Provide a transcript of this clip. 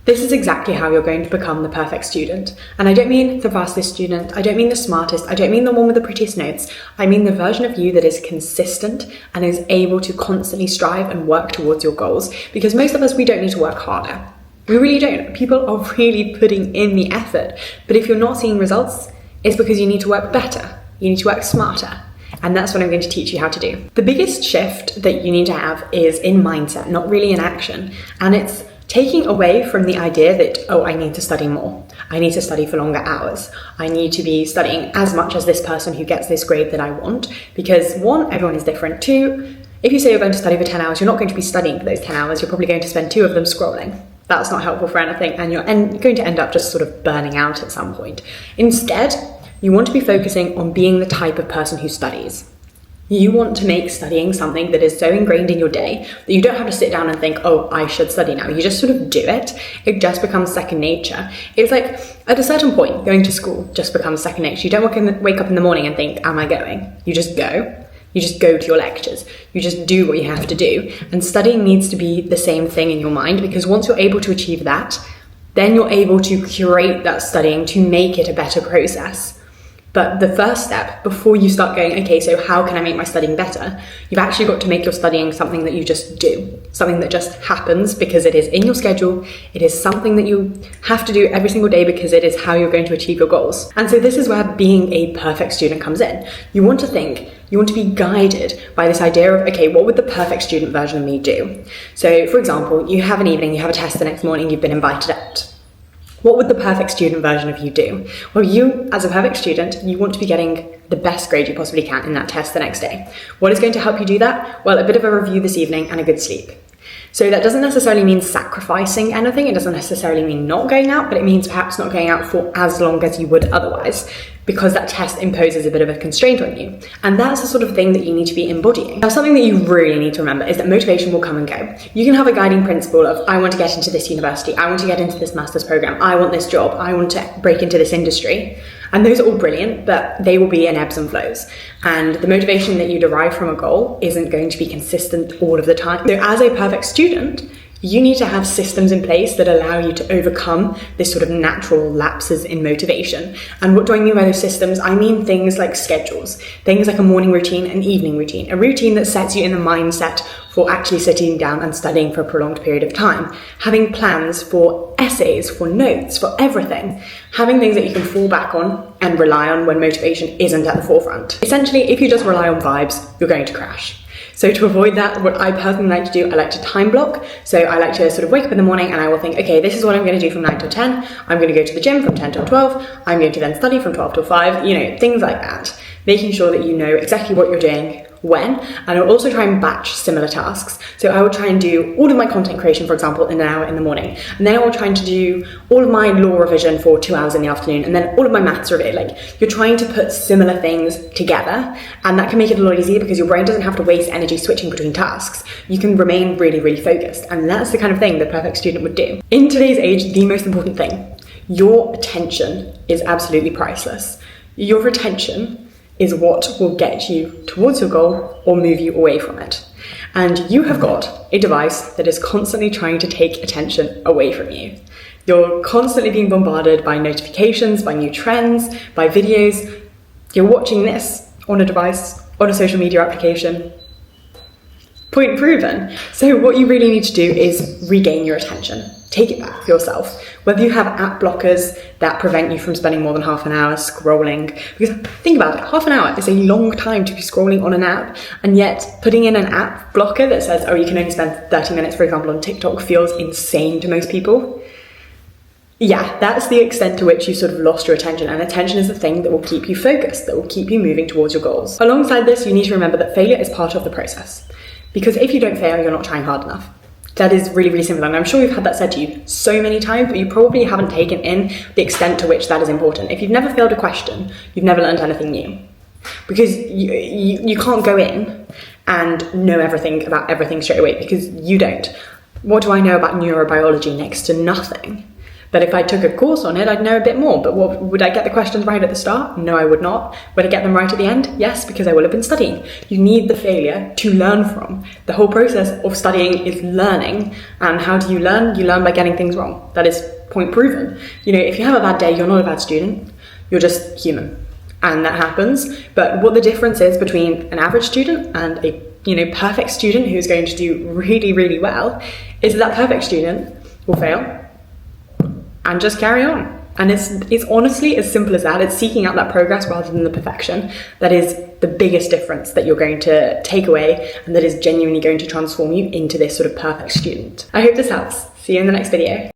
This is exactly how you're going to become the perfect student. And I don't mean the fastest student, I don't mean the smartest, I don't mean the one with the prettiest notes. I mean the version of you that is consistent and is able to constantly strive and work towards your goals. Because most of us, we don't need to work harder. We really don't. People are really putting in the effort. But if you're not seeing results, it's because you need to work better. You need to work smarter. And that's what I'm going to teach you how to do. The biggest shift that you need to have is in mindset, not really in action. And it's taking away from the idea that, oh, I need to study more. I need to study for longer hours. I need to be studying as much as this person who gets this grade that I want. Because one, everyone is different. Two, if you say you're going to study for 10 hours, you're not going to be studying for those 10 hours. You're probably going to spend 2 of them scrolling. That's not helpful for anything. And you're going to end up just sort of burning out at some point. Instead, you want to be focusing on being the type of person who studies. You want to make studying something that is so ingrained in your day that you don't have to sit down and think, oh, I should study now. You just sort of do it. It just becomes second nature. It's like, at a certain point, going to school just becomes second nature. You don't wake up in the morning and think, am I going? You just go. You just go to your lectures. You just do what you have to do. And studying needs to be the same thing in your mind, because once you're able to achieve that, then you're able to curate that studying to make it a better process. But the first step, before you start going, okay, so how can I make my studying better? You've actually got to make your studying something that you just do, something that just happens because it is in your schedule. It is something that you have to do every single day because it is how you're going to achieve your goals. And so this is where being a perfect student comes in. You want to be guided by this idea of, okay, what would the perfect student version of me do? So for example, you have an evening, you have a test the next morning, you've been invited out. What would the perfect student version of you do? Well, you, as a perfect student, you want to be getting the best grade you possibly can in that test the next day. What is going to help you do that? Well, a bit of a review this evening and a good sleep. So that doesn't necessarily mean sacrificing anything. It doesn't necessarily mean not going out, but it means perhaps not going out for as long as you would otherwise, because that test imposes a bit of a constraint on you. And that's the sort of thing that you need to be embodying. Now, something that you really need to remember is that motivation will come and go. You can have a guiding principle of, I want to get into this university, I want to get into this master's program, I want this job, I want to break into this industry. And those are all brilliant, but they will be in ebbs and flows. And the motivation that you derive from a goal isn't going to be consistent all of the time. So as a perfect student, you need to have systems in place that allow you to overcome this sort of natural lapses in motivation. And what do I mean by those systems? I mean things like schedules, things like a morning routine, an evening routine, a routine that sets you in the mindset for actually sitting down and studying for a prolonged period of time, having plans for essays, for notes, for everything, having things that you can fall back on and rely on when motivation isn't at the forefront. Essentially, if you just rely on vibes, you're going to crash. So to avoid that, what I personally like to do, I like to time block. So I like to sort of wake up in the morning and I will think, okay, this is what I'm going to do from 9 till 10. I'm going to go to the gym from 10 till 12. I'm going to then study from 12 till 5, things like that. Making sure that you know exactly what you're doing when, and I'll also try and batch similar tasks. So I will try and do all of my content creation, for example, in an hour in the morning, and then I will try to do all of my law revision for 2 hours in the afternoon, and then all of my maths revision. Like, you're trying to put similar things together, and that can make it a lot easier because your brain doesn't have to waste energy switching between tasks. You can remain really, really focused, and that's the kind of thing the perfect student would do. In today's age, the most important thing, your attention is absolutely priceless. Your attention is what will get you towards your goal or move you away from it. And you have got a device that is constantly trying to take attention away from you. You're constantly being bombarded by notifications, by new trends, by videos. You're watching this on a device, on a social media application. Point proven. So what you really need to do is regain your attention. Take it back for yourself. Whether you have app blockers that prevent you from spending more than half an hour scrolling, because think about it, half an hour is a long time to be scrolling on an app, and yet putting in an app blocker that says, oh, you can only spend 30 minutes, for example, on TikTok feels insane to most people. Yeah, that's the extent to which you sort of lost your attention, and attention is the thing that will keep you focused, that will keep you moving towards your goals. Alongside this, you need to remember that failure is part of the process, because if you don't fail, you're not trying hard enough. That is really, really simple, and I'm sure you've had that said to you so many times, but you probably haven't taken in the extent to which that is important. If you've never failed a question, you've never learned anything new. Because you can't go in and know everything about everything straight away, because you don't. What do I know about neurobiology? Next to nothing. But if I took a course on it, I'd know a bit more. But would I get the questions right at the start? No, I would not. Would I get them right at the end? Yes, because I will have been studying. You need the failure to learn from. The whole process of studying is learning. And how do you learn? You learn by getting things wrong. That is point proven. You know, if you have a bad day, you're not a bad student. You're just human. And that happens. But what the difference is between an average student and a perfect student who's going to do really, really well is that perfect student will fail and just carry on. And it's honestly as simple as that. It's seeking out that progress rather than the perfection. That is the biggest difference that you're going to take away, and that is genuinely going to transform you into this sort of perfect student. I hope this helps. See you in the next video.